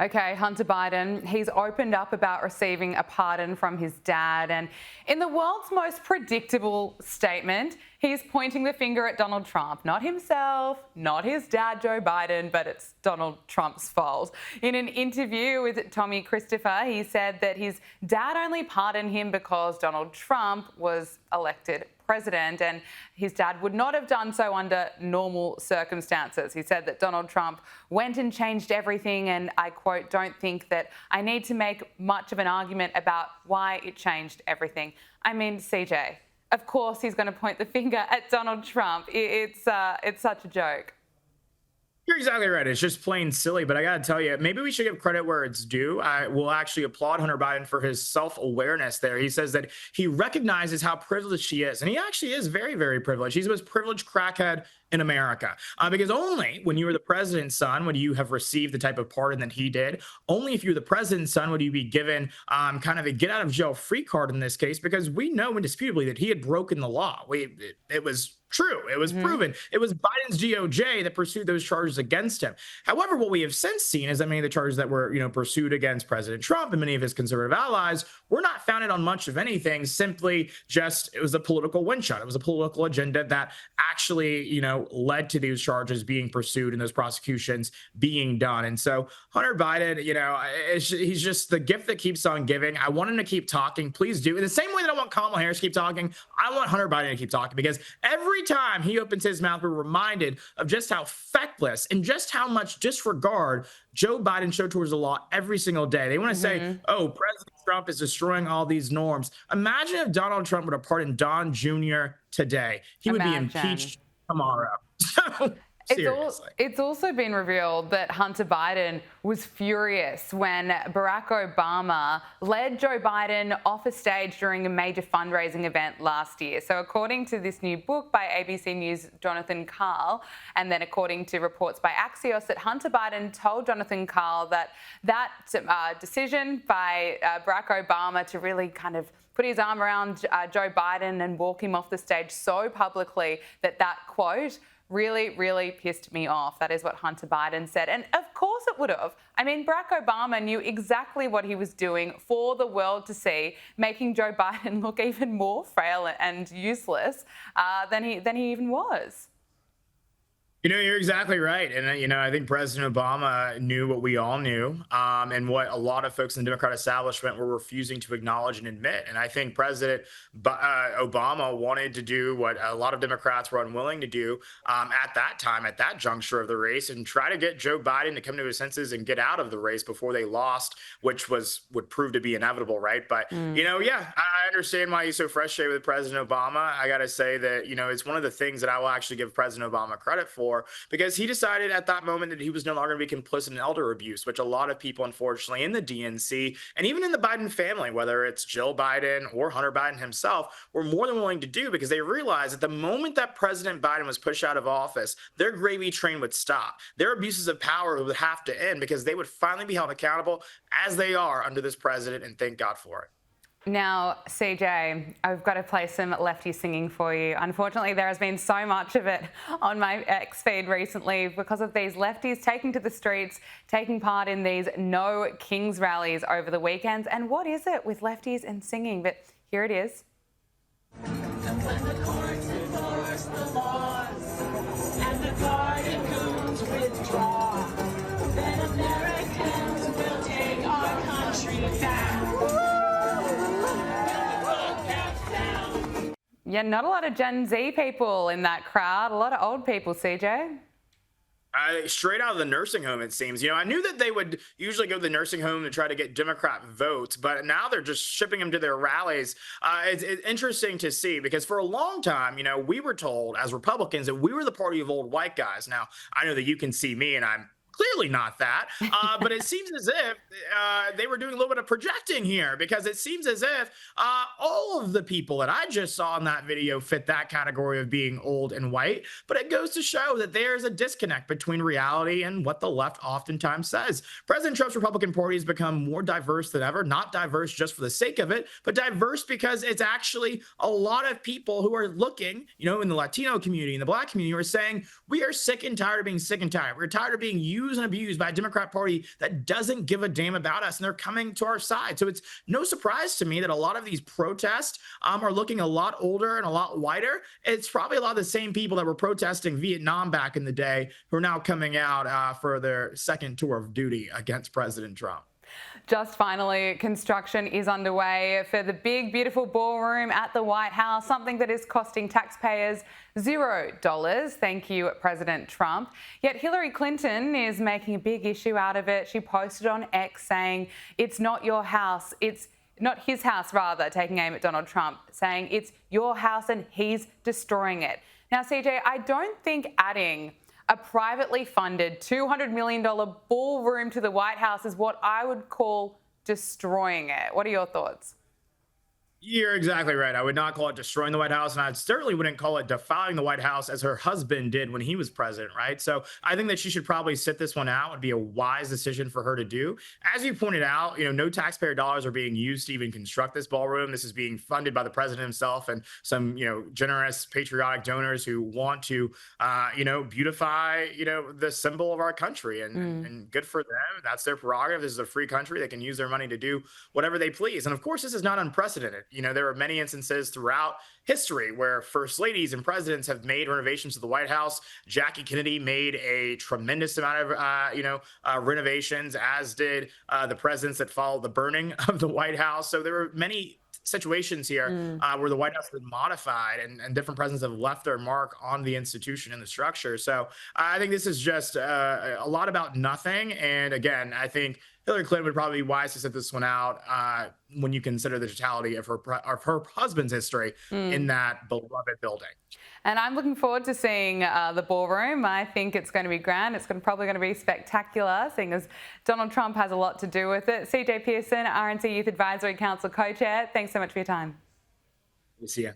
Okay, Hunter Biden, he's opened up about receiving a pardon from his dad. And in the world's most predictable statement, he's pointing the finger at Donald Trump. Not himself, not his dad, Joe Biden, but it's Donald Trump's fault. In an interview with Tommy Christopher, he said that his dad only pardoned him because Donald Trump was elected president, and his dad would not have done so under normal circumstances. He said that Donald Trump went and changed everything, and I quote, "Don't think that I need to make much of an argument about why it changed everything." I mean, CJ, of course he's going to point the finger at Donald Trump. It's such a joke. You're exactly right. It's just plain silly. But I got to tell you, maybe we should give credit where it's due. I will actually applaud Hunter Biden for his self-awareness there. He says that he recognizes how privileged he is. And he actually is very, very privileged. He's the most privileged crackhead in America. Because only when you were the president's son would you have received the type of pardon that he did. Only if you're the president's son would you be given kind of a get out of jail free card in this case, because we know indisputably that he had broken the law. It was true. It was proven. It was Biden's DOJ that pursued those charges against him. However, what we have since seen is that many of the charges that were, pursued against President Trump and many of his conservative allies were not founded on much of anything. Simply just it was a political wind shot. It was a political agenda that actually, led to these charges being pursued and those prosecutions being done. And so Hunter Biden, he's just the gift that keeps on giving. I want him to keep talking. Please do. In the same way that I want Kamala Harris to keep talking, I want Hunter Biden to keep talking, because every time he opens his mouth, we're reminded of just how feckless and just how much disregard Joe Biden showed towards the law every single day. They want to say, oh, President Trump is destroying all these norms. Imagine if Donald Trump would have pardoned Don Jr. today. He would be impeached tomorrow. It's also been revealed that Hunter Biden was furious when Barack Obama led Joe Biden off a stage during a major fundraising event last year. So according to this new book by ABC News' Jonathan Karl, and then according to reports by Axios, that Hunter Biden told Jonathan Karl that decision by Barack Obama to really kind of put his arm around Joe Biden and walk him off the stage so publicly that quote really, really pissed me off. That is what Hunter Biden said. And of course it would have. I mean, Barack Obama knew exactly what he was doing for the world to see, making Joe Biden look even more frail and useless than he even was. You're exactly right. And, I think President Obama knew what we all knew, and what a lot of folks in the Democrat establishment were refusing to acknowledge and admit. And I think President Obama wanted to do what a lot of Democrats were unwilling to do at that time, at that juncture of the race, and try to get Joe Biden to come to his senses and get out of the race before they lost, which would prove to be inevitable, right? But, I understand why he's so frustrated with President Obama. I got to say that, it's one of the things that I will actually give President Obama credit for, because he decided at that moment that he was no longer going to be complicit in elder abuse, which a lot of people, unfortunately, in the DNC and even in the Biden family, whether it's Jill Biden or Hunter Biden himself, were more than willing to do, because they realized that the moment that President Biden was pushed out of office, their gravy train would stop. Their abuses of power would have to end, because they would finally be held accountable, as they are under this president, and thank God for it. Now, CJ, I've got to play some lefty singing for you. Unfortunately, there has been so much of it on my X feed recently because of these lefties taking to the streets, taking part in these No Kings rallies over the weekends. And what is it with lefties and singing? But here it is. And when the courts enforce the laws and the guardian goons withdraw, then Americans will take our country back. Yeah, not a lot of Gen Z people in that crowd. A lot of old people, CJ. Straight out of the nursing home, it seems. I knew that they would usually go to the nursing home to try to get Democrat votes, but now they're just shipping them to their rallies. It's interesting to see, because for a long time, we were told as Republicans that we were the party of old white guys. Now, I know that you can see me, and I'm clearly not that, but it seems as if they were doing a little bit of projecting here, because it seems as if all of the people that I just saw in that video fit that category of being old and white. But it goes to show that there's a disconnect between reality and what the left oftentimes says. President Trump's Republican Party has become more diverse than ever, not diverse just for the sake of it, but diverse because it's actually a lot of people who are looking, in the Latino community, in the Black community, who are saying, we are sick and tired of being sick and tired. We're tired of being used used and abused by a Democrat Party that doesn't give a damn about us, and they're coming to our side. So it's no surprise to me that a lot of these protests are looking a lot older and a lot whiter. It's probably a lot of the same people that were protesting Vietnam back in the day who are now coming out for their second tour of duty against President Trump. Just finally, construction is underway for the big, beautiful ballroom at the White House, something that is costing taxpayers $0. Thank you, President Trump. Yet Hillary Clinton is making a big issue out of it. She posted on X saying, "It's not your house, it's not his house," rather, taking aim at Donald Trump, saying it's your house and he's destroying it. Now, CJ, I don't think adding a privately funded $200 million ballroom to the White House is what I would call destroying it. What are your thoughts? You're exactly right. I would not call it destroying the White House, and I certainly wouldn't call it defiling the White House as her husband did when he was president, right? So I think that she should probably sit this one out. It would be a wise decision for her to do. As you pointed out, no taxpayer dollars are being used to even construct this ballroom. This is being funded by the president himself and some, generous, patriotic donors who want to, beautify, the symbol of our country, and good for them. That's their prerogative. This is a free country. They can use their money to do whatever they please. And of course, this is not unprecedented. There are many instances throughout history where first ladies and presidents have made renovations to the White House. Jackie Kennedy made a tremendous amount of, renovations, as did the presidents that followed the burning of the White House. So there were many situations here where the White House has been modified, and different presidents have left their mark on the institution and the structure. So I think this is just a lot about nothing. And again, I think Hillary Clinton would probably be wise to sit this one out when you consider the totality of her husband's history in that beloved building. And I'm looking forward to seeing the ballroom. I think it's going to be grand. It's probably going to be spectacular, seeing as Donald Trump has a lot to do with it. CJ Pearson, RNC Youth Advisory Council co-chair, thanks so much for your time. We'll see you.